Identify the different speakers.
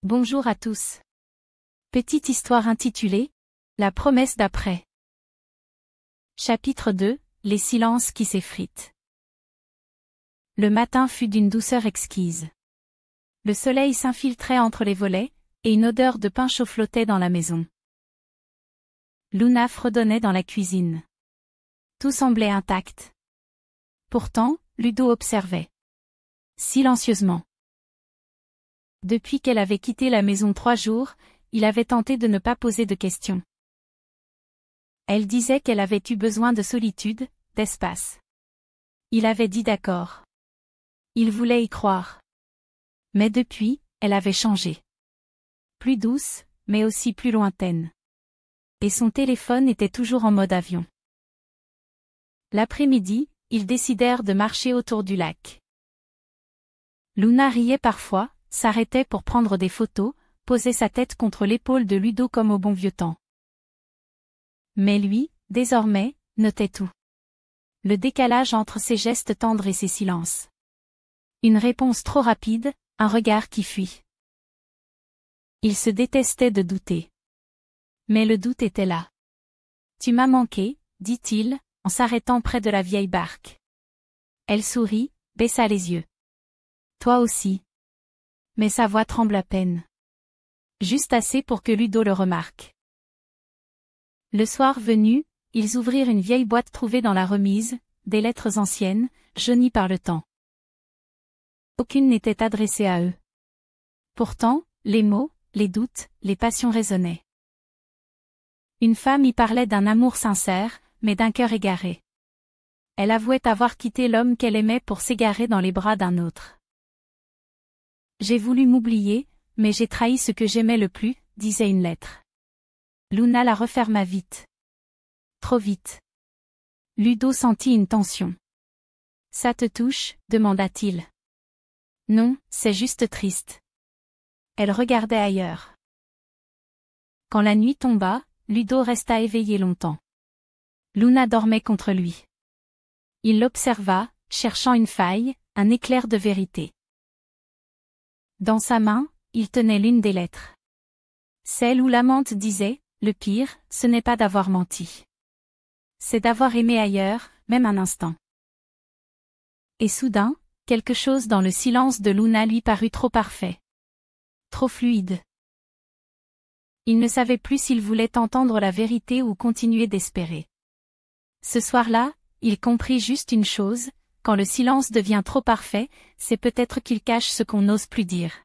Speaker 1: Bonjour à tous. Petite histoire intitulée « La promesse d'après ». Chapitre 2 – Les silences qui s'effritent. Le matin fut d'une douceur exquise. Le soleil s'infiltrait entre les volets, et une odeur de pain chaud flottait dans la maison. Luna fredonnait dans la cuisine. Tout semblait intact. Pourtant, Ludo observait. Silencieusement. Depuis qu'elle avait quitté la maison 3 jours, il avait tenté de ne pas poser de questions. Elle disait qu'elle avait eu besoin de solitude, d'espace. Il avait dit d'accord. Il voulait y croire. Mais depuis, elle avait changé. Plus douce, mais aussi plus lointaine. Et son téléphone était toujours en mode avion. L'après-midi, ils décidèrent de marcher autour du lac. Luna riait parfois, s'arrêtait pour prendre des photos, posait sa tête contre l'épaule de Ludo comme au bon vieux temps. Mais lui, désormais, notait tout. Le décalage entre ses gestes tendres et ses silences. Une réponse trop rapide, un regard qui fuit. Il se détestait de douter. Mais le doute était là. « Tu m'as manqué », dit-il, en s'arrêtant près de la vieille barque. Elle sourit, baissa les yeux. « Toi aussi. » Mais sa voix tremble à peine. Juste assez pour que Ludo le remarque. Le soir venu, ils ouvrirent une vieille boîte trouvée dans la remise, des lettres anciennes, jaunies par le temps. Aucune n'était adressée à eux. Pourtant, les mots, les doutes, les passions résonnaient. Une femme y parlait d'un amour sincère, mais d'un cœur égaré. Elle avouait avoir quitté l'homme qu'elle aimait pour s'égarer dans les bras d'un autre. J'ai voulu m'oublier, mais j'ai trahi ce que j'aimais le plus, disait une lettre. Luna la referma vite. Trop vite. Ludo sentit une tension. Ça te touche, demanda-t-il. Non, c'est juste triste. Elle regardait ailleurs. Quand la nuit tomba, Ludo resta éveillé longtemps. Luna dormait contre lui. Il l'observa, cherchant une faille, un éclair de vérité. Dans sa main, il tenait l'une des lettres. Celle où l'amante disait, le pire, ce n'est pas d'avoir menti. C'est d'avoir aimé ailleurs, même un instant. Et soudain, quelque chose dans le silence de Luna lui parut trop parfait. Trop fluide. Il ne savait plus s'il voulait entendre la vérité ou continuer d'espérer. Ce soir-là, il comprit juste une chose, quand le silence devient trop parfait, c'est peut-être qu'il cache ce qu'on n'ose plus dire.